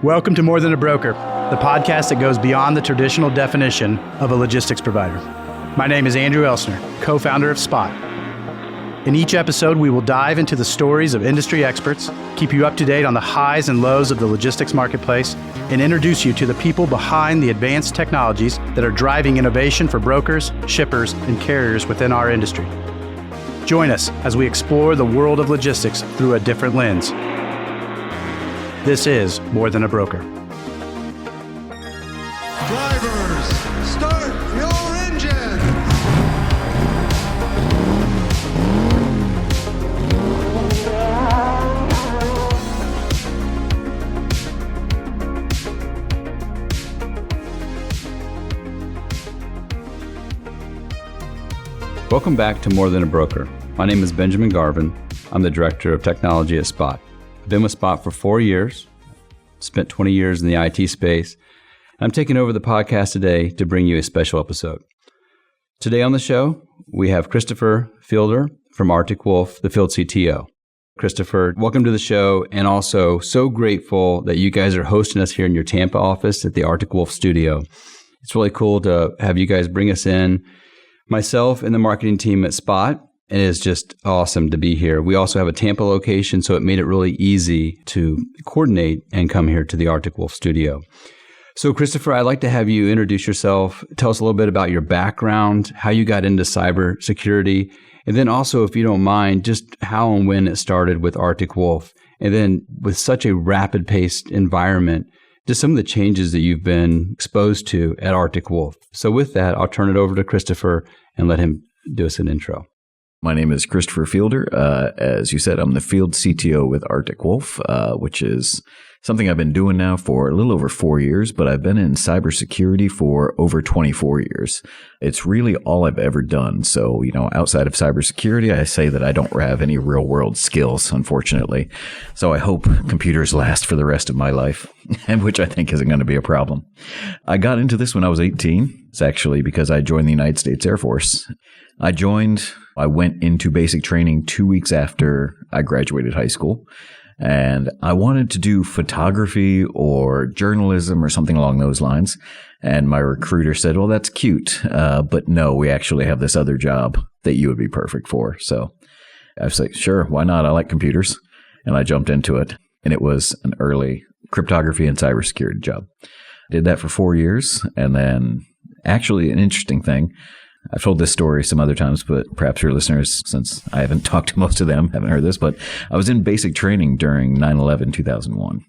Welcome to More Than a Broker, the podcast that goes beyond the traditional definition of a logistics provider. My name is Andrew Elsner, co-founder of Spot. In each episode, we will dive into the stories of industry experts, keep you up to date on the highs and lows of the logistics marketplace, and introduce you to the people behind the advanced technologies that are driving innovation for brokers, shippers, and carriers within our industry. Join us as we explore the world of logistics through a different lens. This is More Than a Broker. Drivers, start your engine! Welcome back to More Than a Broker. My name is Benjamin Garvin. I'm the Director of Technology at Spot. I've been with Spot for 4 years, spent 20 years in the IT space. I'm taking over the podcast today to bring you a special episode. Today on the show, we have Christoper Fielder from Arctic Wolf, the field CTO. Christoper, welcome to the show, and also so grateful that you guys are hosting us here in your Tampa office at the Arctic Wolf studio. It's really cool to have you guys bring us in. Myself and the marketing team at Spot, and it's just awesome to be here. We also have a Tampa location, so it made it really easy to coordinate and come here to the Arctic Wolf studio. So, Christoper, I'd like to have you introduce yourself. Tell us a little bit about your background, how you got into cybersecurity, and then also, if you don't mind, just how and when it started with Arctic Wolf. And then with such a rapid-paced environment, just some of the changes that you've been exposed to at Arctic Wolf. So with that, I'll turn it over to Christoper and let him do us an intro. My name is Christoper Fielder. As you said, I'm the field CTO with Arctic Wolf, which is something I've been doing now for a little over 4 years, but I've been in cybersecurity for over 24 years. It's really all I've ever done. So, outside of cybersecurity, I say that I don't have any real world skills, unfortunately. So I hope computers last for the rest of my life, which I think isn't going to be a problem. I got into this when I was 18. It's actually because I joined the United States Air Force. I went into basic training 2 weeks after I graduated high school. And I wanted to do photography or journalism or something along those lines. And my recruiter said, well, that's cute. But no, we actually have this other job that you would be perfect for. So I was like, sure, why not? I like computers. And I jumped into it. And it was an early cryptography and cybersecurity job. Did that for 4 years. And then actually an interesting thing, I've told this story some other times, but perhaps your listeners, since I haven't talked to most of them, haven't heard this, but I was in basic training during 9/11, 2001.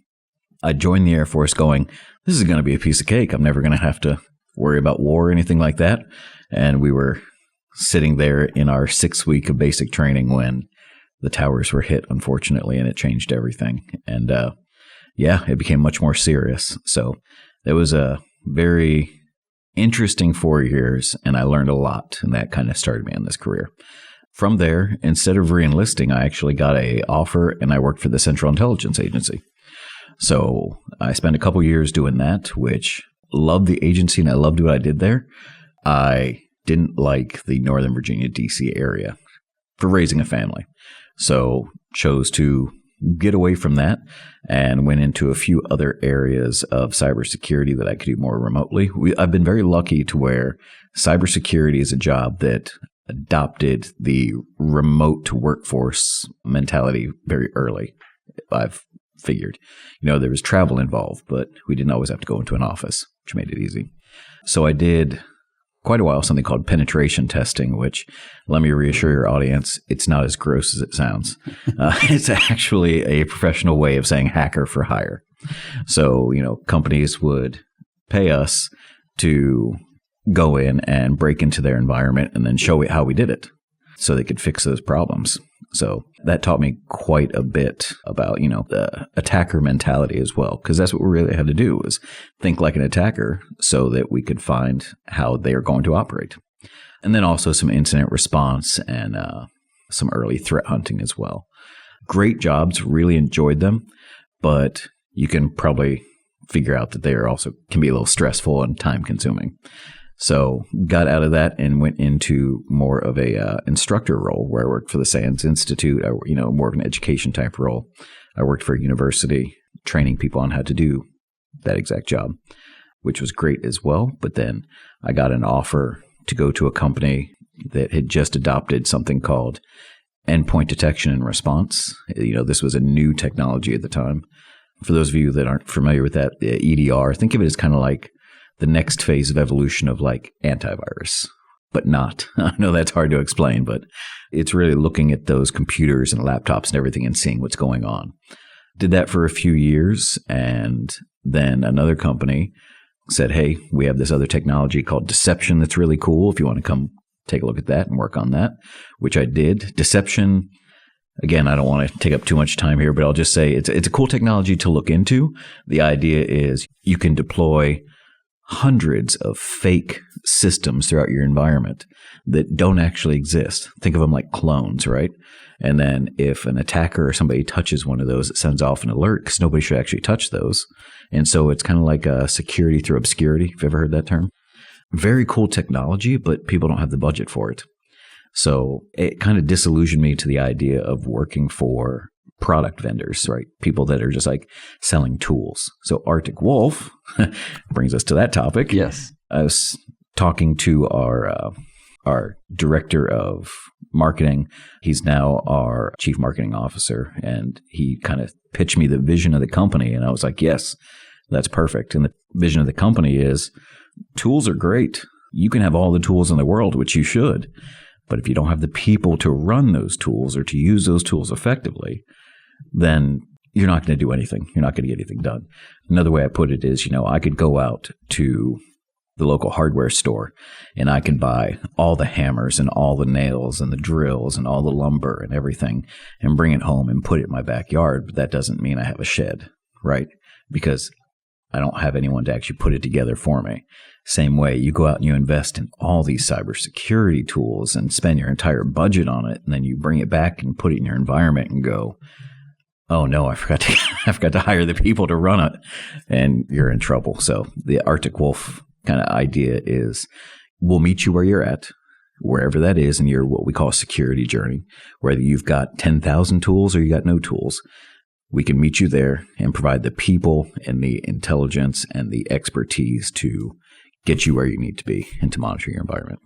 I joined the Air Force going, this is going to be a piece of cake. I'm never going to have to worry about war or anything like that. And we were sitting there in our 6th week of basic training when the towers were hit, unfortunately, and it changed everything. And it became much more serious. So it was a very interesting 4 years, and I learned a lot, and that kind of started me on this career. From there, instead of re-enlisting, I actually got an offer, and I worked for the Central Intelligence Agency. So I spent a couple years doing that, which loved the agency, and I loved what I did there. I didn't like the Northern Virginia, D.C. area for raising a family, so chose to get away from that and went into a few other areas of cybersecurity that I could do more remotely. I've been very lucky to where cybersecurity is a job that adopted the remote workforce mentality very early. I've figured, there was travel involved, but we didn't always have to go into an office, which made it easy. So I did quite a while something called penetration testing, which, let me reassure your audience, it's not as gross as it sounds. It's actually a professional way of saying hacker for hire. So, companies would pay us to go in and break into their environment and then show it how we did it so they could fix those problems. So that taught me quite a bit about, the attacker mentality as well, because that's what we really had to do was think like an attacker so that we could find how they are going to operate. And then also some incident response and some early threat hunting as well. Great jobs, really enjoyed them, but you can probably figure out that they are also can be a little stressful and time consuming. So got out of that and went into more of a instructor role where I worked for the SANS Institute, more of an education type role. I worked for a university training people on how to do that exact job, which was great as well. But then I got an offer to go to a company that had just adopted something called endpoint detection and response. This was a new technology at the time. For those of you that aren't familiar with that, EDR, think of it as kind of like the next phase of evolution of like antivirus, but not. I know that's hard to explain, but it's really looking at those computers and laptops and everything and seeing what's going on. Did that for a few years, and then another company said, hey, we have this other technology called deception that's really cool. If you want to come take a look at that and work on that, which I did. Deception, again, I don't want to take up too much time here, but I'll just say it's a cool technology to look into. The idea is you can deploy hundreds of fake systems throughout your environment that don't actually exist. Think of them like clones, right? And then if an attacker or somebody touches one of those, it sends off an alert because nobody should actually touch those. And so it's kind of like a security through obscurity. Have you ever heard that term? Very cool technology, but people don't have the budget for it. So it kind of disillusioned me to the idea of working for product vendors, right? People that are just like selling tools. So Arctic Wolf brings us to that topic. Yes. I was talking to our director of marketing. He's now our chief marketing officer, and he kind of pitched me the vision of the company. And I was like, yes, that's perfect. And the vision of the company is tools are great. You can have all the tools in the world, which you should. But if you don't have the people to run those tools or to use those tools effectively, then you're not going to do anything. You're not going to get anything done. Another way I put it is, I could go out to the local hardware store and I can buy all the hammers and all the nails and the drills and all the lumber and everything and bring it home and put it in my backyard. But that doesn't mean I have a shed, right? Because I don't have anyone to actually put it together for me. Same way, you go out and you invest in all these cybersecurity tools and spend your entire budget on it, and then you bring it back and put it in your environment and go, oh no, I forgot to hire the people to run it, and you're in trouble. So the Arctic Wolf kind of idea is we'll meet you where you're at, wherever that is in your what we call a security journey, whether you've got 10,000 tools or you got no tools. We can meet you there and provide the people and the intelligence and the expertise to get you where you need to be and to monitor your environment.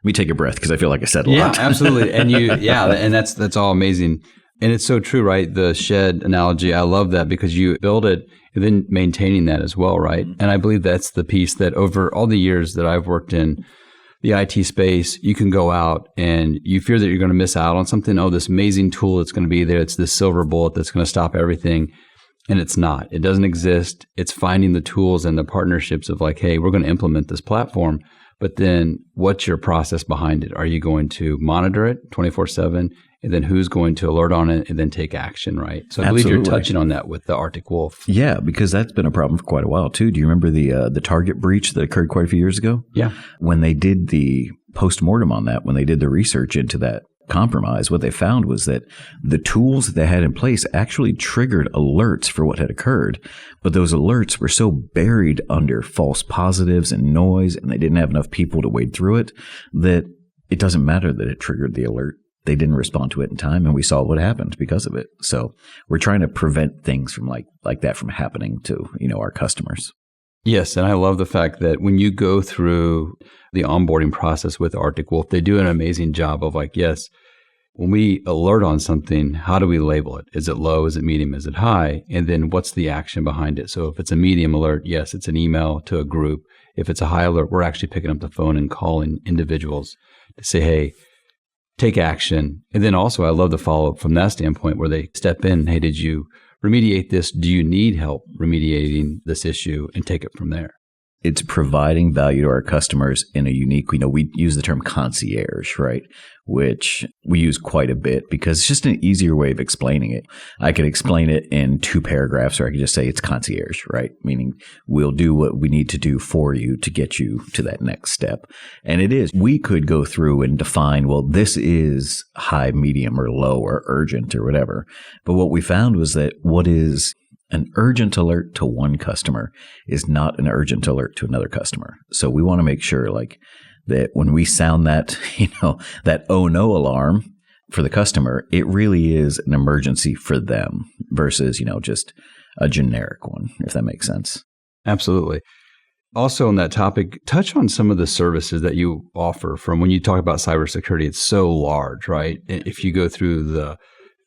Let me take a breath because I feel like I said a lot. Yeah, absolutely. And and that's all amazing. And it's so true, right? The shed analogy, I love that because you build it and then maintaining that as well, right? And I believe that's the piece that over all the years that I've worked in the IT space, you can go out and you fear that you're going to miss out on something. Oh, this amazing tool that's going to be there. It's this silver bullet that's going to stop everything. And it's not. It doesn't exist. It's finding the tools and the partnerships of like, hey, we're going to implement this platform. But then what's your process behind it? Are you going to monitor it 24/7? And then who's going to alert on it and then take action, right? So I believe you're touching on that with the Arctic Wolf. Yeah, because that's been a problem for quite a while too. Do you remember the Target breach that occurred quite a few years ago? Yeah. When they did the postmortem on that, when they did the research into that compromise, what they found was that the tools that they had in place actually triggered alerts for what had occurred. But those alerts were so buried under false positives and noise, and they didn't have enough people to wade through it, that it doesn't matter that it triggered the alert. They didn't respond to it in time, and we saw what happened because of it. So we're trying to prevent things from like that from happening to, our customers. Yes, and I love the fact that when you go through the onboarding process with Arctic Wolf, they do an amazing job of like, yes, when we alert on something, how do we label it? Is it low? Is it medium? Is it high? And then what's the action behind it? So if it's a medium alert, yes, it's an email to a group. If it's a high alert, we're actually picking up the phone and calling individuals to say, hey, take action. And then also I love the follow-up from that standpoint where they step in, hey, did you remediate this? Do you need help remediating this issue? And take it from there. It's providing value to our customers in a unique, we use the term concierge, right? Which we use quite a bit because it's just an easier way of explaining it. I could explain it in 2 paragraphs, or I could just say it's concierge, right? Meaning we'll do what we need to do for you to get you to that next step. And it is. We could go through and define, well, this is high, medium, or low, or urgent, or whatever. But what we found was that what is an urgent alert to one customer is not an urgent alert to another customer. So we want to make sure that when we sound that, that oh no alarm for the customer, it really is an emergency for them versus, just a generic one, if that makes sense. Absolutely. Also on that topic, touch on some of the services that you offer. From when you talk about cybersecurity, it's so large, right? If you go through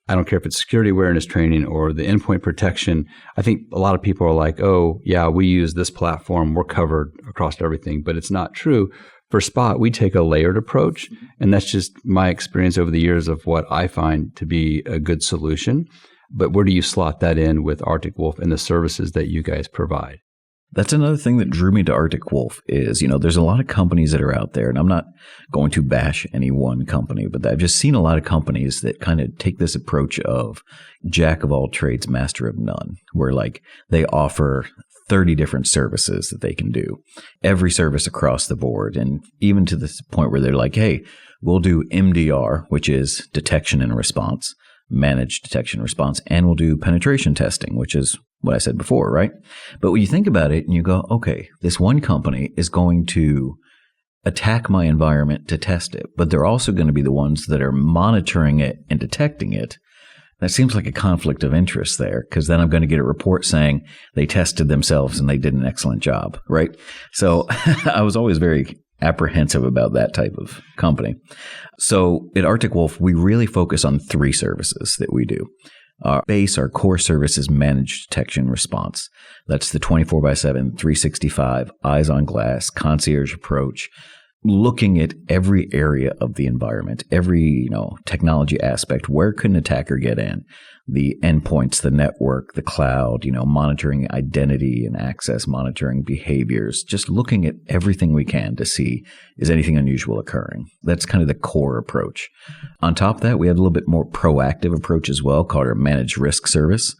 I don't care if it's security awareness training or the endpoint protection, I think a lot of people are like, oh, yeah, we use this platform, we're covered across everything, but it's not true. For Spot, we take a layered approach, and that's just my experience over the years of what I find to be a good solution. But where do you slot that in with Arctic Wolf and the services that you guys provide? That's another thing that drew me to Arctic Wolf is, there's a lot of companies that are out there, and I'm not going to bash any one company, but I've just seen a lot of companies that kind of take this approach of jack of all trades, master of none, where like they offer 30 different services that they can do, every service across the board. And even to the point where they're like, hey, we'll do MDR, which is detection and response, managed detection and response, and we'll do penetration testing, which is what I said before, right? But when you think about it and you go, okay, this one company is going to attack my environment to test it, but they're also going to be the ones that are monitoring it and detecting it. That seems like a conflict of interest there, because then I'm going to get a report saying they tested themselves and they did an excellent job, right? So I was always very apprehensive about that type of company. So at Arctic Wolf, we really focus on 3 services that we do. Our core service is managed detection response. That's the 24/7, 365, eyes on glass, concierge approach, looking at every area of the environment, every technology aspect. Where could an attacker get in? The endpoints, the network, the cloud, monitoring identity and access, monitoring behaviors, just looking at everything we can to see, is anything unusual occurring? That's kind of the core approach. On top of that, we have a little bit more proactive approach as well, called our managed risk service.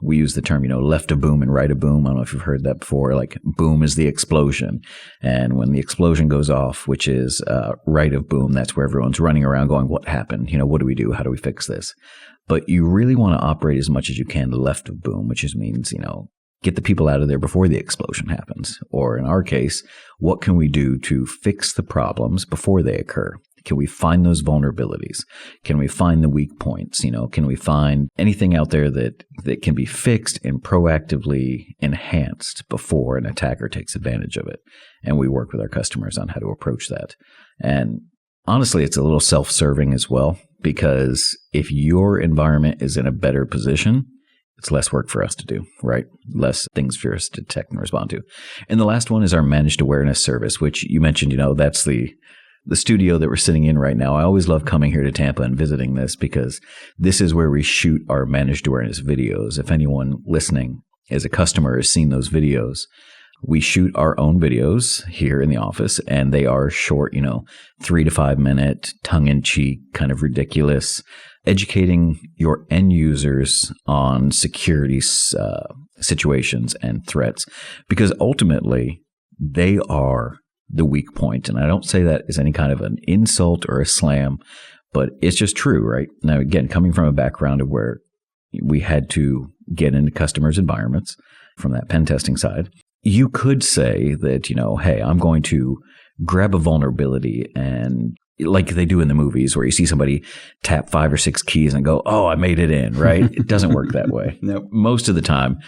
We use the term, left of boom and right of boom. I don't know if you've heard that before. Like boom is the explosion. And when the explosion goes off, which is right of boom, that's where everyone's running around going, what happened? What do we do? How do we fix this? But you really want to operate as much as you can the left of boom, which means, get the people out of there before the explosion happens. Or in our case, what can we do to fix the problems before they occur? Can we find those vulnerabilities? Can we find the weak points? Can we find anything out there that can be fixed and proactively enhanced before an attacker takes advantage of it? And we work with our customers on how to approach that. And honestly, it's a little self-serving as well, because if your environment is in a better position, it's less work for us to do, right? Less things for us to detect and respond to. And the last one is our managed awareness service, which you mentioned, that's the studio that we're sitting in right now. I always love coming here to Tampa and visiting this, because this is where we shoot our managed awareness videos. If anyone listening as a customer has seen those videos, we shoot our own videos here in the office, and they are short, 3 to 5 minute, tongue-in-cheek, kind of ridiculous, educating your end users on security situations and threats, because ultimately they are the weak point. And I don't say that as any kind of an insult or a slam, but it's just true, right? Now, again, coming from a background of where we had to get into customers' environments from that pen testing side, you could say that, hey, I'm going to grab a vulnerability, and like they do in the movies where you see somebody tap 5 or 6 keys and go, oh, I made it in, right? It doesn't work that way. Nope. Most of the time,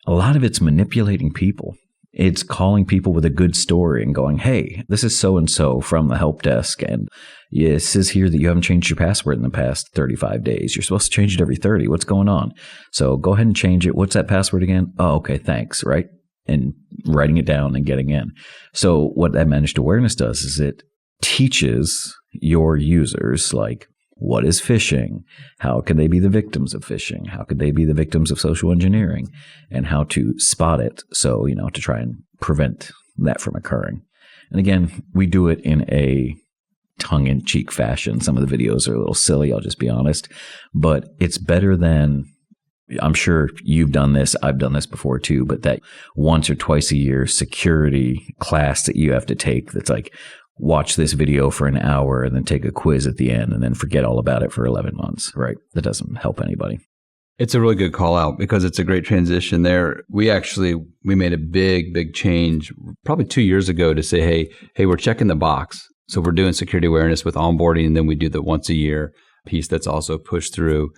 a lot of it's manipulating people. It's calling people with a good story and going, hey, this is so-and-so from the help desk, and it says here that you haven't changed your password in the past 35 days. You're supposed to change it every 30. What's going on? So go ahead and change it. What's that password again? Oh, okay, thanks, right? And writing it down and getting in. So what that managed awareness does is it teaches your users, like, what is phishing? How can they be the victims of phishing? How could they be the victims of social engineering? And how to spot it. So, to try and prevent that from occurring. And again, we do it in a tongue-in-cheek fashion. Some of the videos are a little silly, I'll just be honest. But it's better than, I'm sure you've done this, I've done this before too, but that once or twice a year security class that you have to take that's like, watch this video for an hour and then take a quiz at the end and then forget all about it for 11 months, right? That doesn't help anybody. It's a really good call out, because it's a great transition there. We made a big change probably 2 years ago to say, hey, we're checking the box. So we're doing security awareness with onboarding, and then we do the once a year piece that's also pushed through.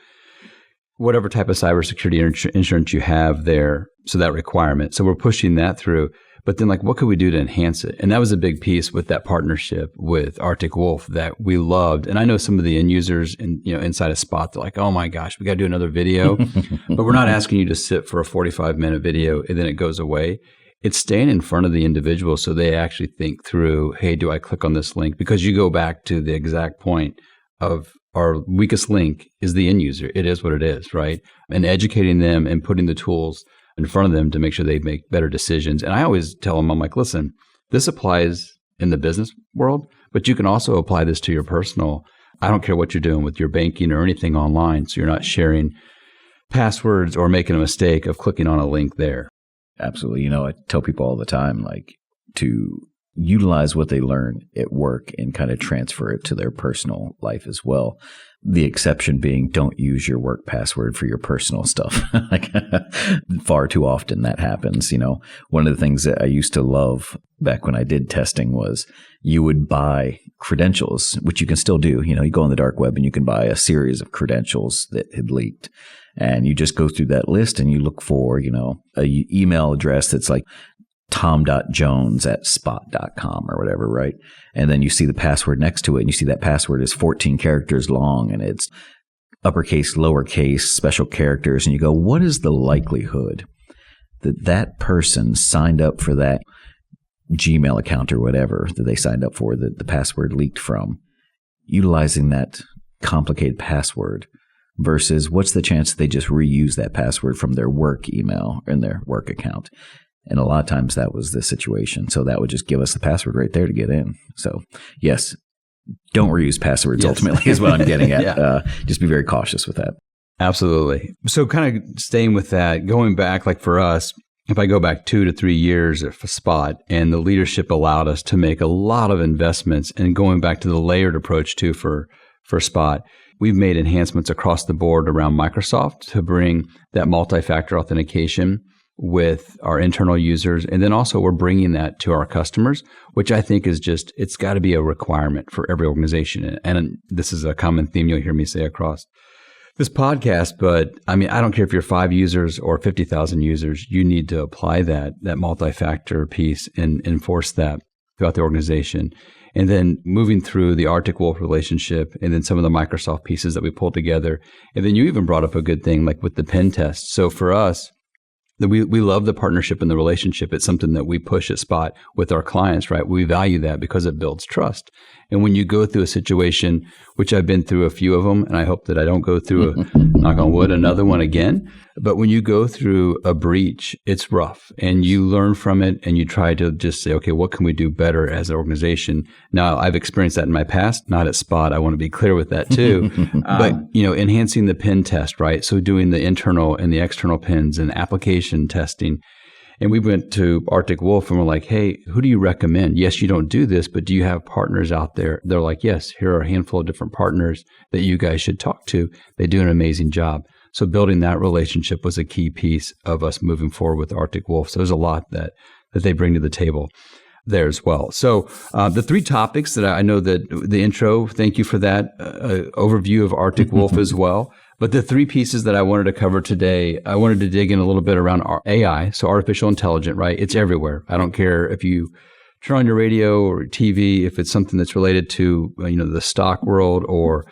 whatever type of cybersecurity insurance you have there. So that requirement. So we're pushing that through. But then what could we do to enhance it? And that was a big piece with that partnership with Arctic Wolf that we loved. And I know some of the end users inside of Spot, they're like, oh my gosh, we got to do another video. But we're not asking you to sit for a 45-minute video and then it goes away. It's staying in front of the individual so they actually think through, hey, do I click on this link? Because you go back to the exact point of our weakest link is the end user. It is what it is, right? And educating them and putting the tools in front of them to make sure they make better decisions. And I always tell them, I'm like, listen, this applies in the business world, but you can also apply this to your personal. I don't care what you're doing with your banking or anything online. So you're not sharing passwords or making a mistake of clicking on a link there. Absolutely. I tell people all the time, to utilize what they learn at work and kind of transfer it to their personal life as well. The exception being, don't use your work password for your personal stuff. Far too often that happens. One of the things that I used to love back when I did testing was you would buy credentials, which you can still do. You go on the dark web and you can buy a series of credentials that had leaked. And you just go through that list and you look for, a email address that's like tom.jones@spot.com or whatever, right? And then you see the password next to it and you see that password is 14 characters long and it's uppercase, lowercase, special characters. And you go, what is the likelihood that that person signed up for that Gmail account or whatever that they signed up for, that the password leaked from, utilizing that complicated password? Versus what's the chance that they just reuse that password from their work email and their work account? And a lot of times that was the situation. So that would just give us the password right there to get in. So yes, don't reuse passwords. Yes. Ultimately is what I'm getting at. Yeah. Just be very cautious with that. Absolutely. So kind of staying with that, going back, for us, if I go back 2 to 3 years at Spot, and the leadership allowed us to make a lot of investments, and going back to the layered approach too for Spot, we've made enhancements across the board around Microsoft to bring that multi-factor authentication with our internal users. And then also we're bringing that to our customers, which I think is it's got to be a requirement for every organization. And this is a common theme you'll hear me say across this podcast. But I don't care if you're 5 users or 50,000 users, you need to apply that multi-factor piece and enforce that throughout the organization. And then moving through the Arctic Wolf relationship and then some of the Microsoft pieces that we pulled together. And then you even brought up a good thing with the pen test. So for us, we love the partnership and the relationship. It's something that we push at Spot with our clients, right? We value that because it builds trust. And when you go through a situation, which I've been through a few of them, and I hope that I don't go through knock on wood, another one again. But when you go through a breach, it's rough and you learn from it and you try to just say, okay, what can we do better as an organization? Now, I've experienced that in my past, not at Spot. I want to be clear with that too. But, enhancing the pen test, right? So doing the internal and the external pins and application testing. And we went to Arctic Wolf and we're like, hey, who do you recommend? Yes, you don't do this, but do you have partners out there? They're like, yes, here are a handful of different partners that you guys should talk to. They do an amazing job. So building that relationship was a key piece of us moving forward with Arctic Wolf. So there's a lot that they bring to the table there as well. So the 3 topics that I know that the intro, thank you for that overview of Arctic Wolf as well. But the 3 pieces that I wanted to cover today, I wanted to dig in a little bit around AI, so artificial intelligence, right? It's everywhere. I don't care if you turn on your radio or TV, if it's something that's related to the stock world or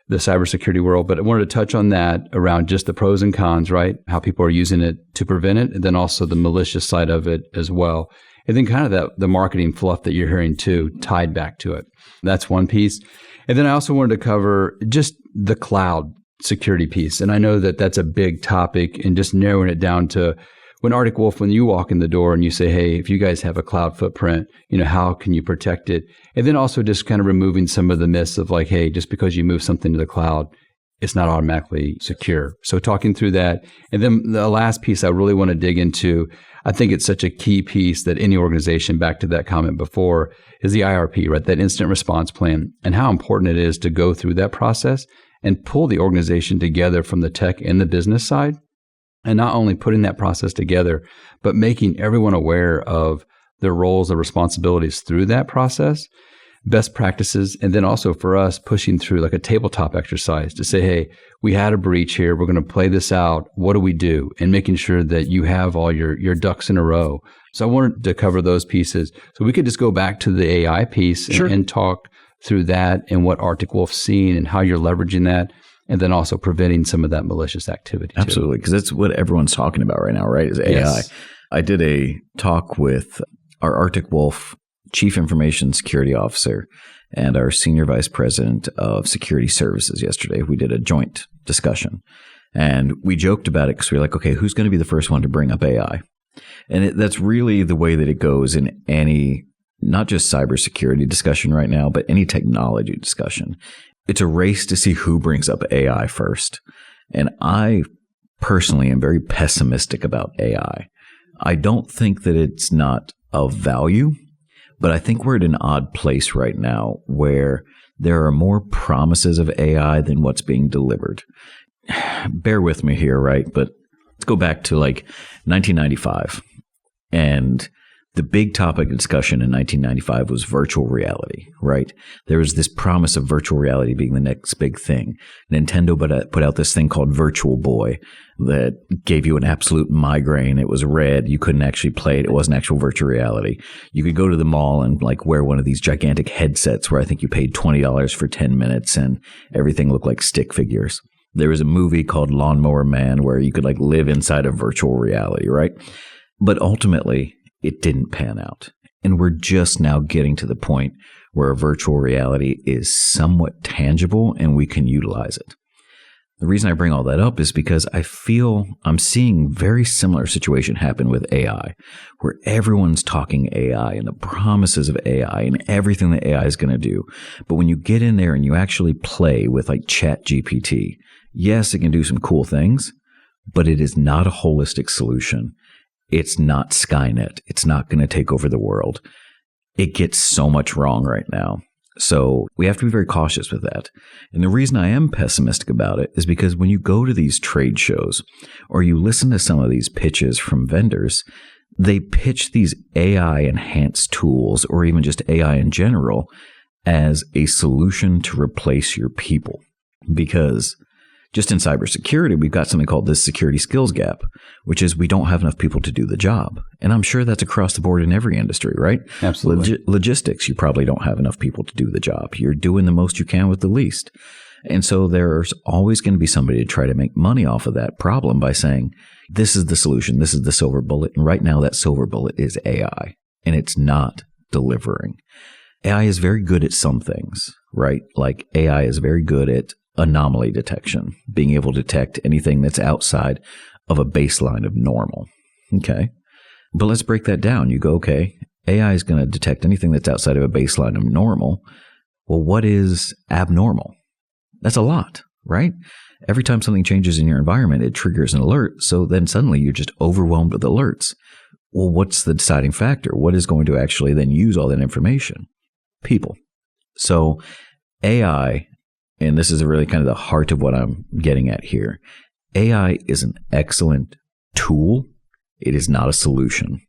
the cybersecurity world. But I wanted to touch on that around just the pros and cons, right? How people are using it to prevent it, and then also the malicious side of it as well. And then kind of the marketing fluff that you're hearing too, tied back to it. That's one piece. And then I also wanted to cover just the cloud security piece. And I know that that's a big topic, and just narrowing it down to when Arctic Wolf, when you walk in the door and you say, hey, if you guys have a cloud footprint, how can you protect it? And then also just kind of removing some of the myths of hey, just because you move something to the cloud, it's not automatically secure. So talking through that. And then the last piece I really want to dig into, I think it's such a key piece that any organization, back to that comment before, is the IRP, right? That incident response plan, and how important it is to go through that process and pull the organization together from the tech and the business side. And not only putting that process together, but making everyone aware of their roles and responsibilities through that process. best practices, and then also for us pushing through like a tabletop exercise to say, hey, we had a breach here. We're going to play this out. What do we do? And making sure that you have all your ducks in a row. So I wanted to cover those pieces. So we could just go back to the AI piece and talk through that and what Arctic Wolf's seen and how you're leveraging that, and then also preventing some of that malicious activity. Absolutely, because that's what everyone's talking about right now, right? Is AI. Yes. I did a talk with our Arctic Wolf Chief Information Security Officer and our Senior Vice President of Security Services yesterday. We did a joint discussion, and we joked about it because we were like, okay, who's going to be the first one to bring up AI? And that's really the way that it goes in any, not just cybersecurity discussion right now, but any technology discussion. It's a race to see who brings up AI first. And I personally am very pessimistic about AI. I don't think that it's not of value, but I think we're at an odd place right now where there are more promises of AI than what's being delivered. Bear with me here, right? But let's go back to like 1995. And the big topic of discussion in 1995 was virtual reality, right? There was this promise of virtual reality being the next big thing. Nintendo put out this thing called Virtual Boy that gave you an absolute migraine. It was red. You couldn't actually play it. It wasn't actual virtual reality. You could go to the mall and like wear one of these gigantic headsets where I think you paid $20 for 10 minutes and everything looked like stick figures. There was a movie called Lawnmower Man where you could like live inside of virtual reality, right? But ultimately, it didn't pan out. And we're just now getting to the point where virtual reality is somewhat tangible and we can utilize it. The reason I bring all that up is because I feel I'm seeing very similar situation happen with AI, where everyone's talking AI and the promises of AI and everything that AI is going to do. But when you get in there and you actually play with like ChatGPT, yes, it can do some cool things, but it is not a holistic solution. It's not Skynet. It's not going to take over the world. It gets so much wrong right now. So we have to be very cautious with that. And the reason I am pessimistic about it is because when you go to these trade shows or you listen to some of these pitches from vendors, they pitch these AI-enhanced tools or even just AI in general as a solution to replace your people. Because just in cybersecurity, we've got something called this security skills gap, which is we don't have enough people to do the job. And I'm sure that's across the board in every industry, right? Absolutely. Logistics, you probably don't have enough people to do the job. You're doing the most you can with the least. And so there's always going to be somebody to try to make money off of that problem by saying, this is the solution, this is the silver bullet. And right now that silver bullet is AI, and it's not delivering. AI is very good at some things, right? Like AI is very good at anomaly detection, being able to detect anything that's outside of a baseline of normal. Okay. But let's break that down. You go, okay, AI is going to detect anything that's outside of a baseline of normal. Well, what is abnormal? That's a lot, right? Every time something changes in your environment, it triggers an alert. So then suddenly you're just overwhelmed with alerts. Well, what's the deciding factor? What is going to actually then use all that information? People. So AI, and this is really kind of the heart of what I'm getting at here. AI is an excellent tool. It is not a solution.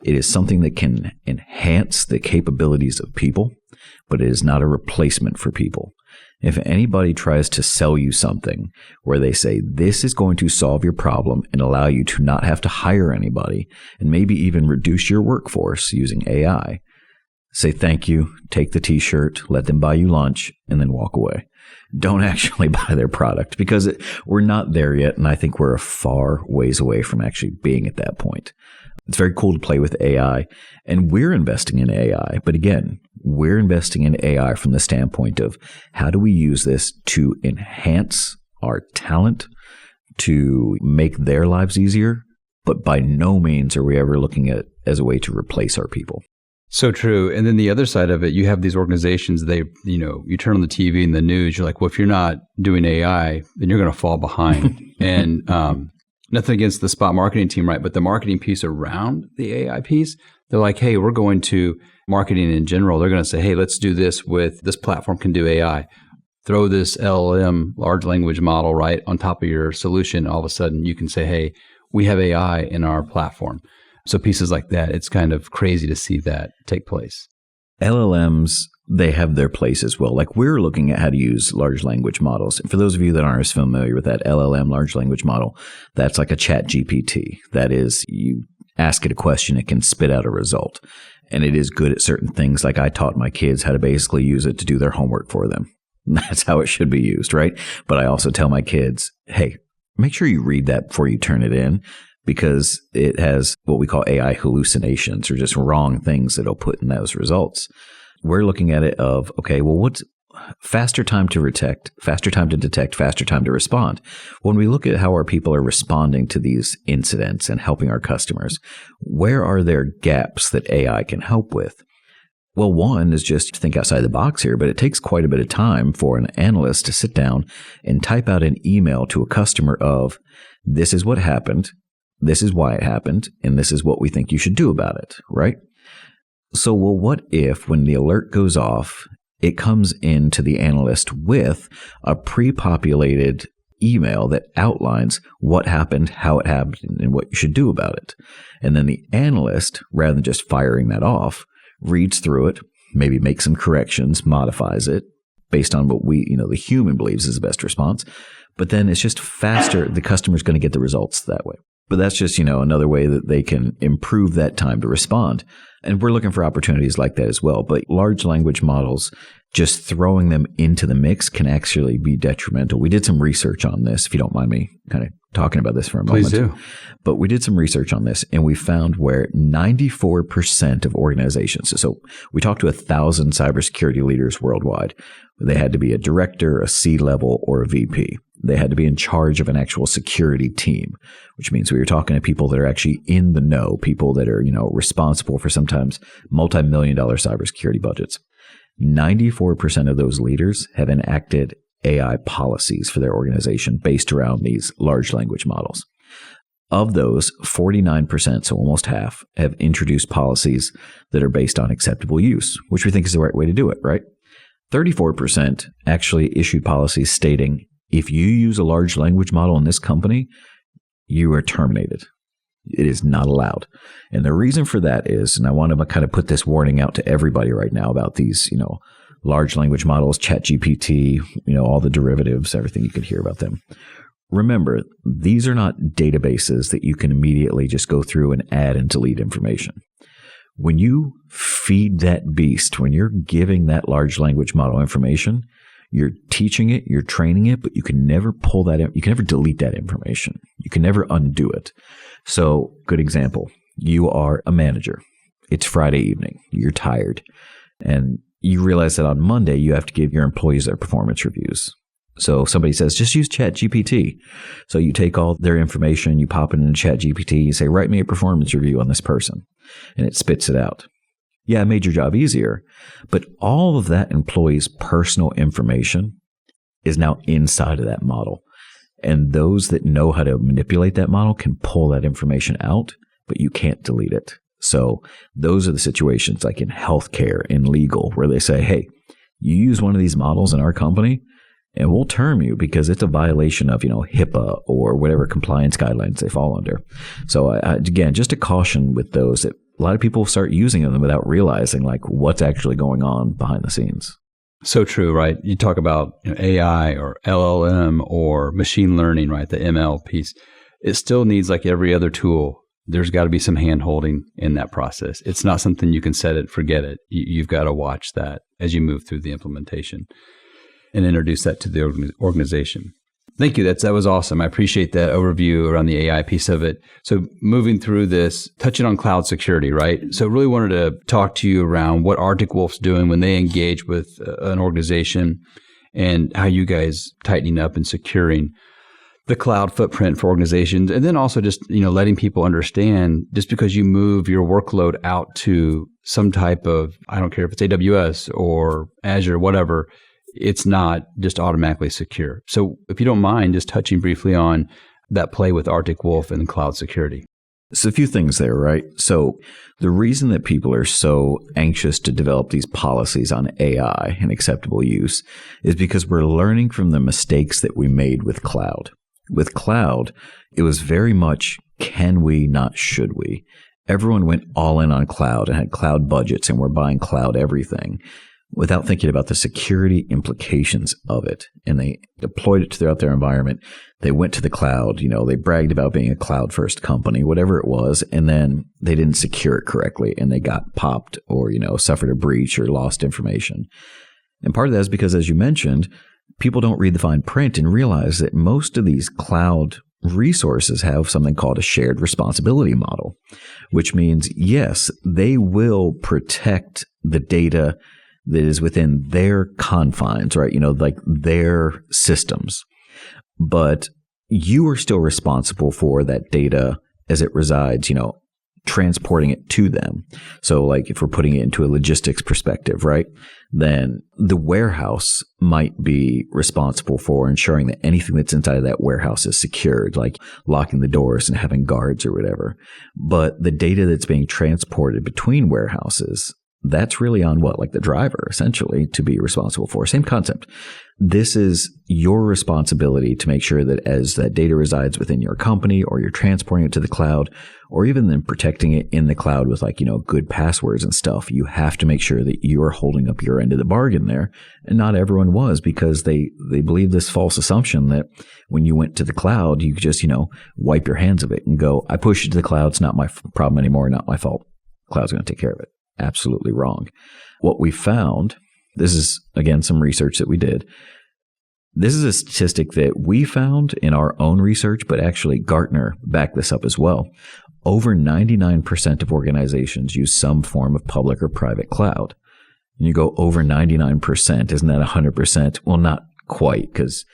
It is something that can enhance the capabilities of people, but it is not a replacement for people. If anybody tries to sell you something where they say this is going to solve your problem and allow you to not have to hire anybody and maybe even reduce your workforce using AI, say thank you, take the t-shirt, let them buy you lunch, and then walk away. Don't actually buy their product because we're not there yet, and I think we're a far ways away from actually being at that point. It's very cool to play with AI, and we're investing in AI. But again, we're investing in AI from the standpoint of how do we use this to enhance our talent, to make their lives easier, but by no means are we ever looking at it as a way to replace our people. So true. And then the other side of it, you have these organizations, you turn on the TV and the news, you're like, well, if you're not doing AI, then you're going to fall behind. And nothing against the Spot marketing team, right? But the marketing piece around the AI piece, they're like, hey, we're going to marketing in general. They're going to say, hey, let's do this with this platform can do AI. Throw this LLM, large language model, right, on top of your solution. All of a sudden you can say, hey, we have AI in our platform. So pieces like that, it's kind of crazy to see that take place. LLMs they have their place as well. Like we're looking at how to use large language models. And for those of you that aren't as familiar with that LLM large language model, that's like a chat GPT. That is, you ask it a question, it can spit out a result. And it is good at certain things. Like I taught my kids how to basically use it to do their homework for them. That's how it should be used, right? But I also tell my kids, hey, make sure you read that before you turn it in, because it has what we call AI hallucinations, or just wrong things that it'll put in those results. We're looking at it of, okay, well, what's faster time to detect, faster time to respond? When we look at how our people are responding to these incidents and helping our customers, where are there gaps that AI can help with? Well, one is just think outside the box here, but it takes quite a bit of time for an analyst to sit down and type out an email to a customer of, this is what happened, this is why it happened, and this is what we think you should do about it, right? So, well, what if when the alert goes off, it comes into the analyst with a pre-populated email that outlines what happened, how it happened, and what you should do about it. And then the analyst, rather than just firing that off, reads through it, maybe makes some corrections, modifies it based on what the human believes is the best response. But then it's just faster. The customer's going to get the results that way. But that's just, another way that they can improve that time to respond. And we're looking for opportunities like that as well. But large language models, just throwing them into the mix can actually be detrimental. We did some research on this, if you don't mind me kind of talking about this for a moment. Please do. But we did some research on this, and we found where 94% of organizations, so we talked to 1,000 cybersecurity leaders worldwide. They had to be a director, a C-level, or a VP. They had to be in charge of an actual security team, which means we were talking to people that are actually in the know, people that are, responsible for sometimes multi-million-dollar cybersecurity budgets. 94% of those leaders have enacted AI policies for their organization based around these large language models. Of those, 49%, so almost half, have introduced policies that are based on acceptable use, which we think is the right way to do it, right? 34% actually issued policies stating, if you use a large language model in this company, you are terminated. It is not allowed. And the reason for that is, and I want to kind of put this warning out to everybody right now about these, large language models, ChatGPT, all the derivatives, everything you can hear about them. Remember, these are not databases that you can immediately just go through and add and delete information. When you feed that beast, when you're giving that large language model information, you're teaching it, you're training it, but you can never pull that in. You can never delete that information. You can never undo it. So, good example, you are a manager. It's Friday evening. You're tired. And you realize that on Monday, you have to give your employees their performance reviews. So somebody says, just use ChatGPT. So you take all their information, you pop it into ChatGPT, you say, write me a performance review on this person. And it spits it out. Yeah, it made your job easier. But all of that employee's personal information is now inside of that model. And those that know how to manipulate that model can pull that information out, but you can't delete it. So those are the situations like in healthcare, in legal, where they say, hey, you use one of these models in our company, and we'll term you because it's a violation of, HIPAA or whatever compliance guidelines they fall under. So again, just a caution with those that a lot of people start using them without realizing like what's actually going on behind the scenes. So true, right? You talk about AI or LLM or machine learning, right? The ML piece. It still needs, like every other tool, there's got to be some hand-holding in that process. It's not something you can set it, forget it. You've got to watch that as you move through the implementation and introduce that to the organization. Thank you. That was awesome. I appreciate that overview around the AI piece of it. So moving through this, touching on cloud security, right? So really wanted to talk to you around what Arctic Wolf's doing when they engage with an organization and how you guys tightening up and securing the cloud footprint for organizations. And then also just, letting people understand just because you move your workload out to some type of, I don't care if it's AWS or Azure, whatever, it's not just automatically secure. So if you don't mind just touching briefly on that play with Arctic Wolf and cloud security. So a few things there, right? So the reason that people are so anxious to develop these policies on AI and acceptable use is because we're learning from the mistakes that we made with cloud. With cloud, it was very much can we, not should we. Everyone went all in on cloud and had cloud budgets and we're buying cloud everything. without thinking about the security implications of it. And they deployed it throughout their environment. They went to the cloud, they bragged about being a cloud first company, whatever it was. And then they didn't secure it correctly and they got popped or, suffered a breach or lost information. And part of that is because, as you mentioned, people don't read the fine print and realize that most of these cloud resources have something called a shared responsibility model, which means, yes, they will protect the data that is within their confines, right? Like their systems. But you are still responsible for that data as it resides, transporting it to them. So like if we're putting it into a logistics perspective, right, then the warehouse might be responsible for ensuring that anything that's inside of that warehouse is secured, like locking the doors and having guards or whatever. But the data that's being transported between warehouses, that's really on like the driver, essentially, to be responsible for. Same concept. This is your responsibility to make sure that as that data resides within your company or you're transporting it to the cloud or even then protecting it in the cloud with good passwords and stuff, you have to make sure that you are holding up your end of the bargain there. And not everyone was, because they believe this false assumption that when you went to the cloud, you could just, wipe your hands of it and go, I pushed it to the cloud. It's not my problem anymore. Not my fault. Cloud's going to take care of it. Absolutely wrong. What we found, this is, again, some research that we did. This is a statistic that we found in our own research, but actually Gartner backed this up as well. Over 99% of organizations use some form of public or private cloud. And you go over 99%, isn't that 100%? Well, not quite, because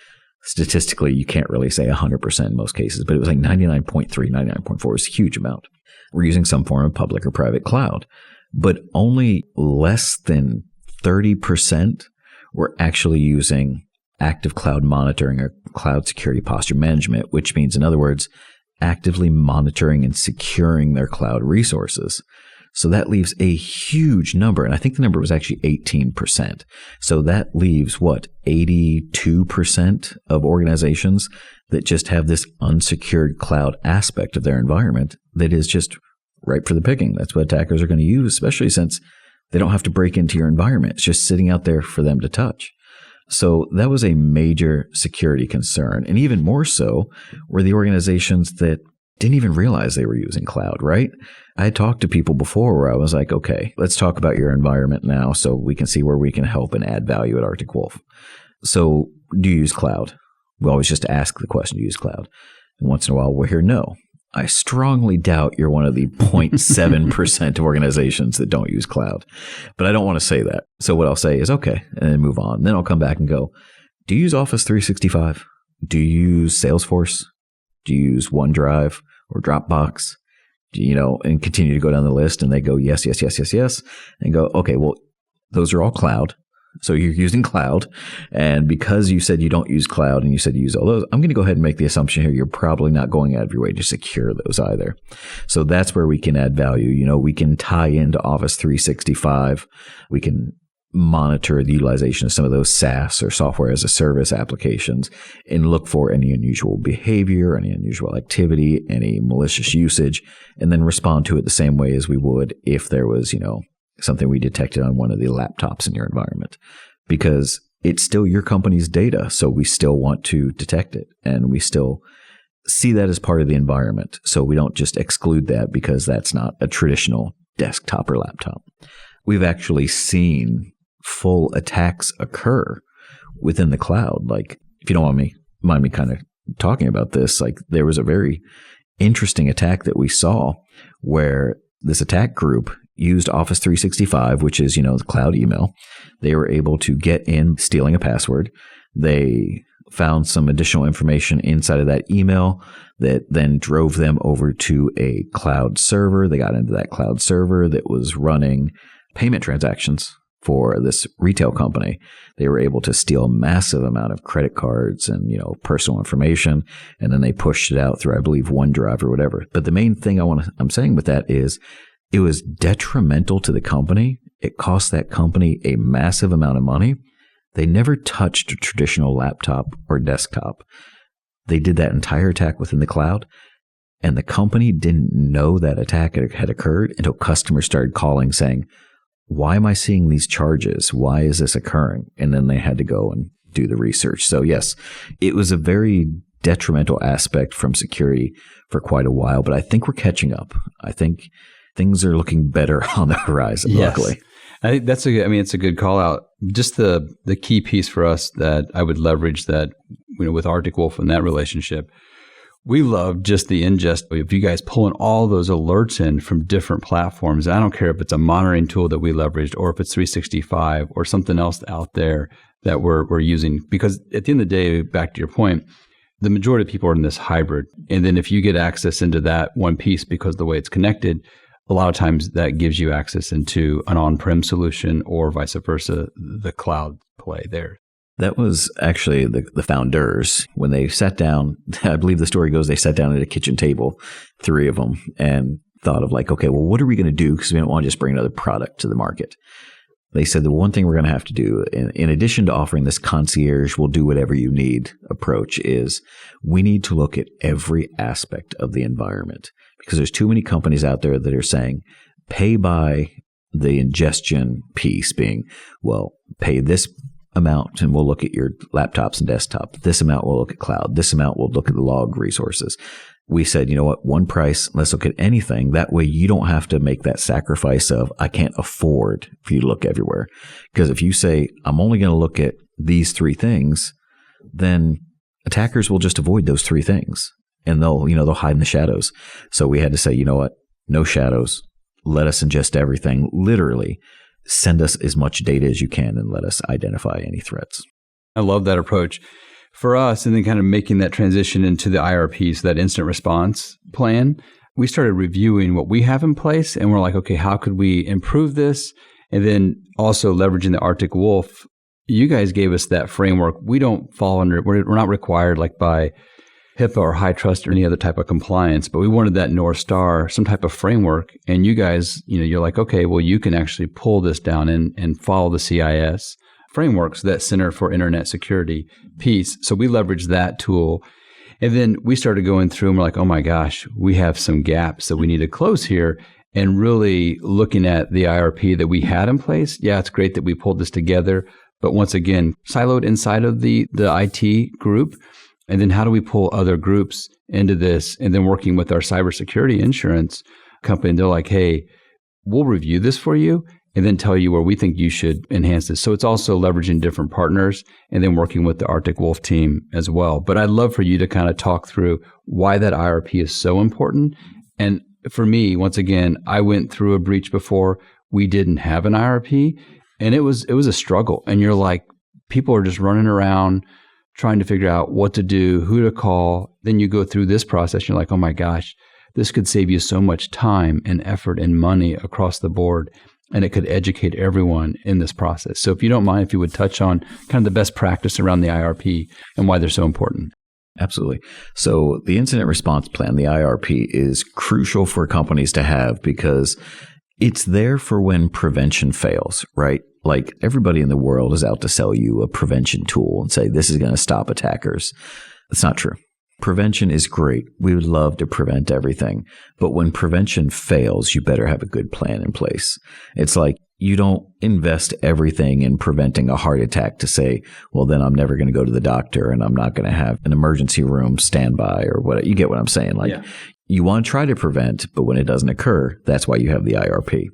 statistically you can't really say 100% in most cases, but it was like 99.3, 99.4 is a huge amount. We're using some form of public or private cloud. But only less than 30% were actually using active cloud monitoring or cloud security posture management, which means, in other words, actively monitoring and securing their cloud resources. So that leaves a huge number. And I think the number was actually 18%. So that leaves 82% of organizations that just have this unsecured cloud aspect of their environment that is just ripe for the picking. That's what attackers are going to use, especially since they don't have to break into your environment. It's just sitting out there for them to touch. So that was a major security concern. And even more so were the organizations that didn't even realize they were using cloud, right? I had talked to people before where I was like, okay, let's talk about your environment now so we can see where we can help and add value at Arctic Wolf. So do you use cloud? We always just ask the question, do you use cloud? And once in a while we'll hear no. I strongly doubt you're one of the 0.7% of organizations that don't use cloud. But I don't want to say that. So what I'll say is, okay, and then move on. Then I'll come back and go, do you use Office 365? Do you use Salesforce? Do you use OneDrive or Dropbox? And continue to go down the list. And they go, yes. And go, okay, well, those are all cloud. So you're using cloud. And because you said you don't use cloud and you said you use all those, I'm going to go ahead and make the assumption here you're probably not going out of your way to secure those either. So that's where we can add value. We can tie into Office 365. We can monitor the utilization of some of those SaaS or software as a service applications and look for any unusual behavior, any unusual activity, any malicious usage, and then respond to it the same way as we would if there was, something we detected on one of the laptops in your environment, because it's still your company's data. So we still want to detect it and we still see that as part of the environment. So we don't just exclude that because that's not a traditional desktop or laptop. We've actually seen full attacks occur within the cloud. Like, if you don't mind me kind of talking about this, like there was a very interesting attack that we saw where this attack group used Office 365, which is, the cloud email. They were able to get in, stealing a password. They found some additional information inside of that email that then drove them over to a cloud server. They got into that cloud server that was running payment transactions for this retail company. They were able to steal a massive amount of credit cards and, personal information. And then they pushed it out through, I believe, OneDrive or whatever. But the main thing I'm saying with that is, it was detrimental to the company. It cost that company a massive amount of money. They never touched a traditional laptop or desktop. They did that entire attack within the cloud, and the company didn't know that attack had occurred until customers started calling saying, why am I seeing these charges? Why is this occurring? And then they had to go and do the research. So yes, it was a very detrimental aspect from security for quite a while, but I think we're catching up. I think things are looking better on the horizon, luckily. I think it's a good call out. Just the key piece for us that I would leverage that, with Arctic Wolf and that relationship, we love just the ingest of you guys pulling all those alerts in from different platforms. I don't care if it's a monitoring tool that we leveraged or if it's 365 or something else out there that we're using. Because at the end of the day, back to your point, the majority of people are in this hybrid. And then if you get access into that one piece because of the way it's connected, a lot of times that gives you access into an on-prem solution or vice versa, the cloud play there. That was actually the founders. When they sat down, I believe the story goes, they sat down at a kitchen table, 3 of them, and thought of okay, well, what are we going to do? Because we don't want to just bring another product to the market. They said the one thing we're going to have to do, in addition to offering this concierge, we'll do whatever you need approach, is we need to look at every aspect of the environment. Because there's too many companies out there that are saying, pay by the ingestion piece being, well, pay this amount and we'll look at your laptops and desktop. This amount we'll look at cloud. This amount we'll look at the log resources. We said, you know what, one price, let's look at anything. That way you don't have to make that sacrifice of, I can't afford for you to look everywhere. Because if you say, I'm only going to look at these 3 things, then attackers will just avoid those 3 things. And they'll hide in the shadows. So we had to say, you know what, no shadows. Let us ingest everything. Literally, send us as much data as you can and let us identify any threats. I love that approach. For us, and then kind of making that transition into the IRPs, that incident response plan, we started reviewing what we have in place, and we're like, okay, how could we improve this? And then also leveraging the Arctic Wolf, you guys gave us that framework. We don't fall under, we're not required by HIPAA or high trust or any other type of compliance, but we wanted that North Star, some type of framework. And you guys, you're like, okay, well, you can actually pull this down and follow the CIS frameworks, that Center for Internet Security piece. So we leveraged that tool. And then we started going through and we're like, oh my gosh, we have some gaps that we need to close here. And really looking at the IRP that we had in place. Yeah, it's great that we pulled this together, but once again, siloed inside of the IT group. And then how do we pull other groups into this? And then working with our cybersecurity insurance company, they're like, hey, we'll review this for you and then tell you where we think you should enhance this. So it's also leveraging different partners and then working with the Arctic Wolf team as well. But I'd love for you to kind of talk through why that IRP is so important. And for me, once again, I went through a breach before. We didn't have an IRP and it was a struggle. And you're like, people are just running around trying to figure out what to do, who to call. Then you go through this process. You're like, oh my gosh, this could save you so much time and effort and money across the board. And it could educate everyone in this process. So if you don't mind, if you would touch on kind of the best practice around the IRP and why they're so important. Absolutely. So the incident response plan, the IRP, is crucial for companies to have because it's there for when prevention fails, right? Like everybody in the world is out to sell you a prevention tool and say, this is going to stop attackers. It's not true. Prevention is great. We would love to prevent everything. But when prevention fails, you better have a good plan in place. It's like you don't invest everything in preventing a heart attack to say, well, then I'm never going to go to the doctor and I'm not going to have an emergency room standby or what. You get what I'm saying? You want to try to prevent, but when it doesn't occur, that's why you have the IRP.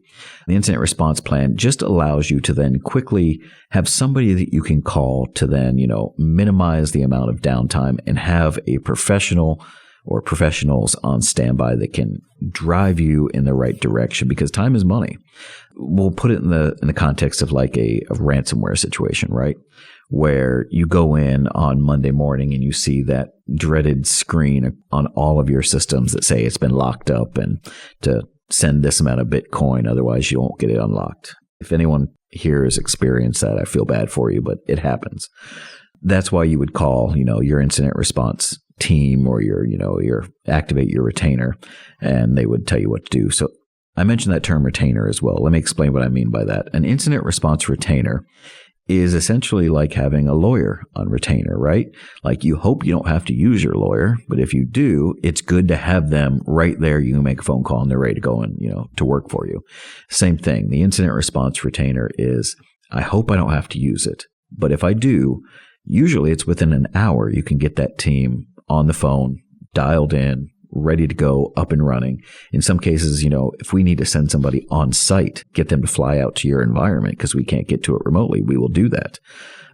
The incident response plan just allows you to then quickly have somebody that you can call to then, minimize the amount of downtime and have a professional or professionals on standby that can drive you in the right direction because time is money. We'll put it in the context of like a ransomware situation, right? Where you go in on Monday morning and you see that dreaded screen on all of your systems that say it's been locked up and to send this amount of Bitcoin, otherwise you won't get it unlocked. If anyone here has experienced that, I feel bad for you, but it happens. That's why you would call, your incident response team or your activate your retainer, and they would tell you what to do. So I mentioned that term retainer as well. Let me explain what I mean by that. An incident response retainer is essentially like having a lawyer on retainer, right? Like you hope you don't have to use your lawyer, but if you do, it's good to have them right there. You can make a phone call and they're ready to go and, to work for you. Same thing. The incident response retainer is, I hope I don't have to use it, but if I do, usually it's within an hour you can get that team on the phone, dialed in, ready to go, up and running. In some cases, if we need to send somebody on site, get them to fly out to your environment because we can't get to it remotely, we will do that.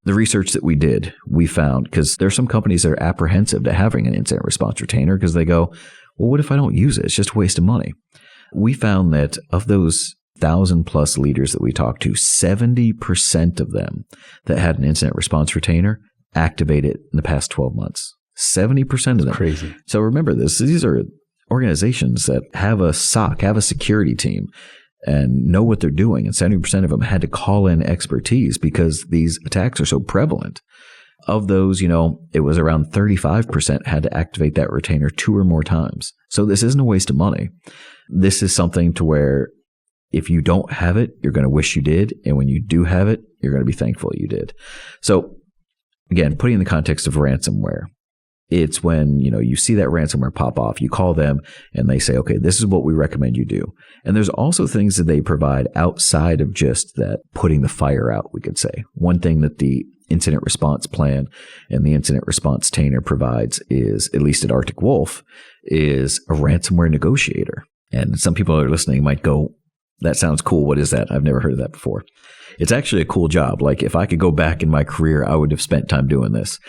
The research that we did, we found, because there are some companies that are apprehensive to having an incident response retainer because they go, well, what if I don't use it? It's just a waste of money. We found that of those 1,000+ leaders that we talked to, 70% of them that had an incident response retainer activated in the past 12 months. 70% of them. Crazy. So remember this. These are organizations that have a SOC, have a security team, and know what they're doing. And 70% of them had to call in expertise because these attacks are so prevalent. Of those, it was around 35% had to activate that retainer 2 or more times. So this isn't a waste of money. This is something to where if you don't have it, you're going to wish you did. And when you do have it, you're going to be thankful you did. So again, putting in the context of ransomware, it's when, you see that ransomware pop off, you call them and they say, okay, this is what we recommend you do. And there's also things that they provide outside of just that putting the fire out, we could say. One thing that the incident response plan and the incident response retainer provides is, at least at Arctic Wolf, is a ransomware negotiator. And some people that are listening might go, that sounds cool. What is that? I've never heard of that before. It's actually a cool job. Like if I could go back in my career, I would have spent time doing this.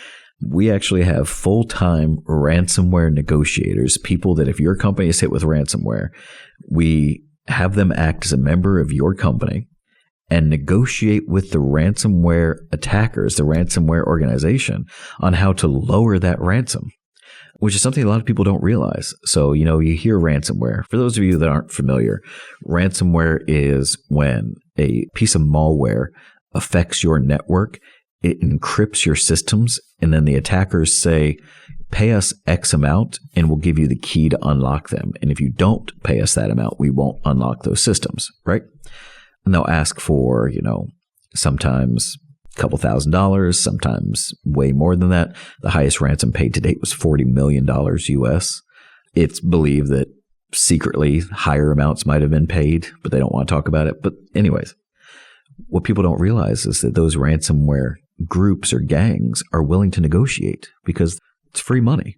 We actually have full-time ransomware negotiators, people that if your company is hit with ransomware, we have them act as a member of your company and negotiate with the ransomware attackers, the ransomware organization, on how to lower that ransom, which is something a lot of people don't realize. So, you hear ransomware. For those of you that aren't familiar, ransomware is when a piece of malware affects your network. It encrypts your systems, and then the attackers say, pay us X amount, and we'll give you the key to unlock them. And if you don't pay us that amount, we won't unlock those systems, right? And they'll ask for, sometimes a couple $1,000s, sometimes way more than that. The highest ransom paid to date was $40 million US. It's believed that secretly higher amounts might have been paid, but they don't want to talk about it. But anyways, what people don't realize is that those ransomware groups or gangs are willing to negotiate because it's free money.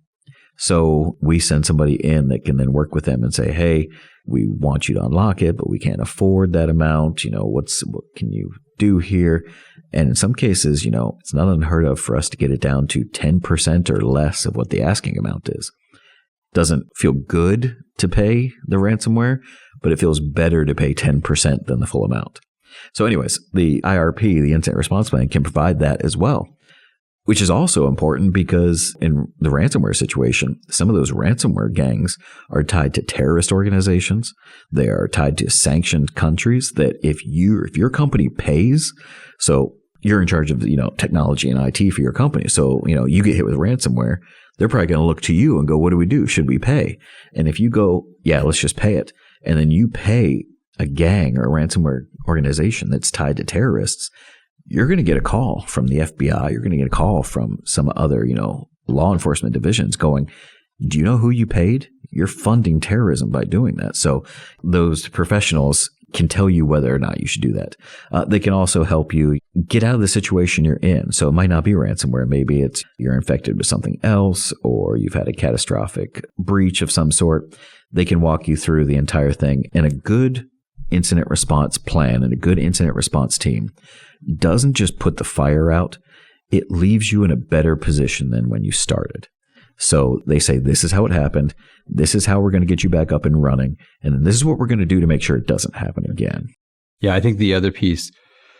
So we send somebody in that can then work with them and say, hey, we want you to unlock it, but we can't afford that amount. What can you do here? And in some cases, it's not unheard of for us to get it down to 10% or less of what the asking amount is. Doesn't feel good to pay the ransomware, but it feels better to pay 10% than the full amount. So anyways, the IRP, the incident response plan, can provide that as well, which is also important because in the ransomware situation, some of those ransomware gangs are tied to terrorist organizations. They are tied to sanctioned countries that if your company pays, so you're in charge of, technology and IT for your company. So, you get hit with ransomware, they're probably going to look to you and go, what do we do? Should we pay? And if you go, yeah, let's just pay it. And then you pay a gang or a ransomware organization that's tied to terrorists, you're going to get a call from the FBI. You're going to get a call from some other, law enforcement divisions going, do you know who you paid? You're funding terrorism by doing that. So those professionals can tell you whether or not you should do that. They can also help you get out of the situation you're in. So it might not be ransomware. Maybe it's you're infected with something else, or you've had a catastrophic breach of some sort. They can walk you through the entire thing. And a good incident response plan and a good incident response team doesn't just put the fire out. It leaves you in a better position than when you started. So they say, this is how it happened. This is how we're going to get you back up and running. And then this is what we're going to do to make sure it doesn't happen again. Yeah, I think the other piece,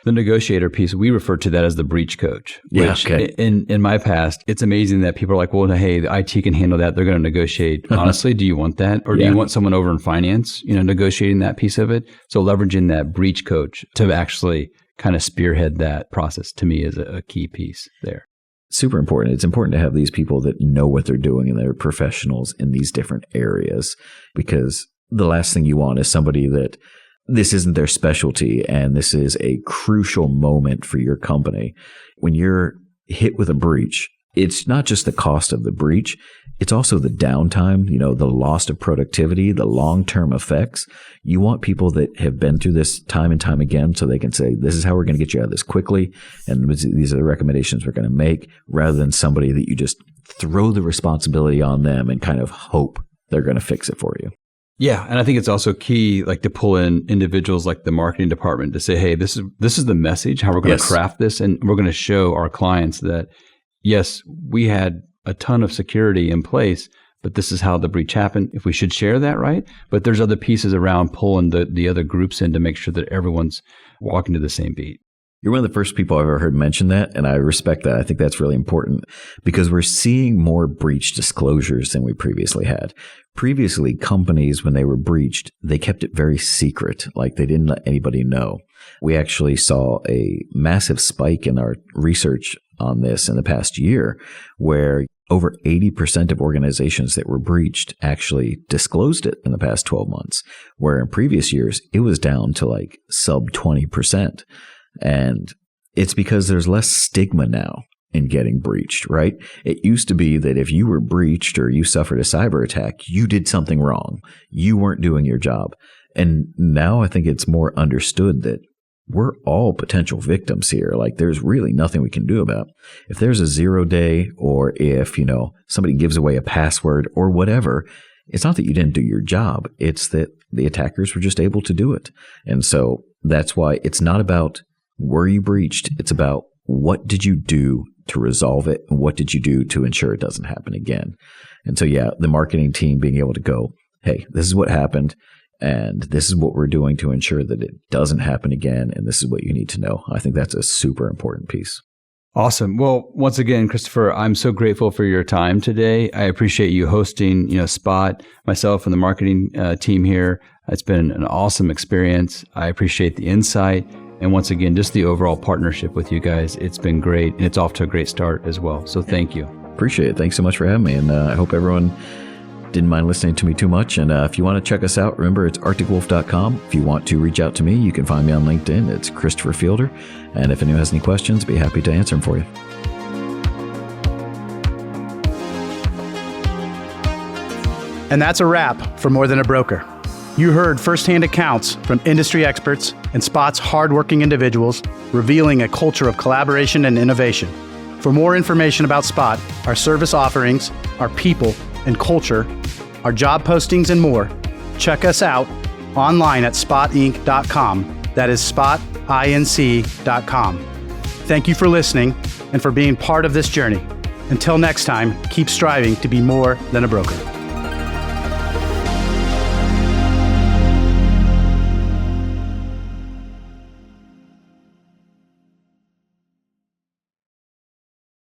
the negotiator piece, we refer to that as the breach coach. Which in my past, it's amazing that people are like, well, hey, the IT can handle that. They're going to negotiate. Honestly, do you want that? Or do you want someone over in finance, negotiating that piece of it? So leveraging that breach coach to actually kind of spearhead that process, to me, is a key piece there. Super important. It's important to have these people that know what they're doing and they're professionals in these different areas, because the last thing you want is somebody that this isn't their specialty, and this is a crucial moment for your company. When you're hit with a breach, it's not just the cost of the breach, it's also the downtime, the loss of productivity, the long-term effects. You want people that have been through this time and time again so they can say, this is how we're going to get you out of this quickly, and these are the recommendations we're going to make, rather than somebody that you just throw the responsibility on them and kind of hope they're going to fix it for you. Yeah, and I think it's also key, like, to pull in individuals like the marketing department to say, hey, this is the message, how we're going to craft this, and we're going to show our clients that, yes, we had a ton of security in place, but this is how the breach happened. If we should share that, right? But there's other pieces around pulling the other groups in to make sure that everyone's walking to the same beat. You're one of the first people I've ever heard mention that, and I respect that. I think that's really important because we're seeing more breach disclosures than we previously had. Previously, companies, when they were breached, they kept it very secret, like they didn't let anybody know. We actually saw a massive spike in our research on this in the past year, where over 80% of organizations that were breached actually disclosed it in the past 12 months, where in previous years, it was down to like sub 20%. And it's because there's less stigma now in getting breached, right? It used to be that if you were breached or you suffered a cyber attack, you did something wrong. You weren't doing your job. And now I think it's more understood that we're all potential victims here. Like, there's really nothing we can do about it. If there's a 0 day, or if, somebody gives away a password or whatever, it's not that you didn't do your job. It's that the attackers were just able to do it. And so that's why it's not about were you breached? It's about what did you do to resolve it, and what did you do to ensure it doesn't happen again? And so, the marketing team being able to go, hey, this is what happened, and this is what we're doing to ensure that it doesn't happen again, and this is what you need to know. I think that's a super important piece. Awesome. Well, once again, Christoper, I'm so grateful for your time today. I appreciate you hosting, Spot, myself, and the marketing team here. It's been an awesome experience. I appreciate the insight. And once again, just the overall partnership with you guys. It's been great, and it's off to a great start as well. So thank you. Appreciate it. Thanks so much for having me. And I hope everyone didn't mind listening to me too much. And if you want to check us out, remember, it's arcticwolf.com. If you want to reach out to me, you can find me on LinkedIn. It's Christoper Fielder. And if anyone has any questions, be happy to answer them for you. And that's a wrap for More Than a Broker. You heard firsthand accounts from industry experts and Spot's hardworking individuals, revealing a culture of collaboration and innovation. For more information about Spot, our service offerings, our people and culture, our job postings, and more, check us out online at spotinc.com. That is spotinc.com. Thank you for listening and for being part of this journey. Until next time, keep striving to be more than a broker.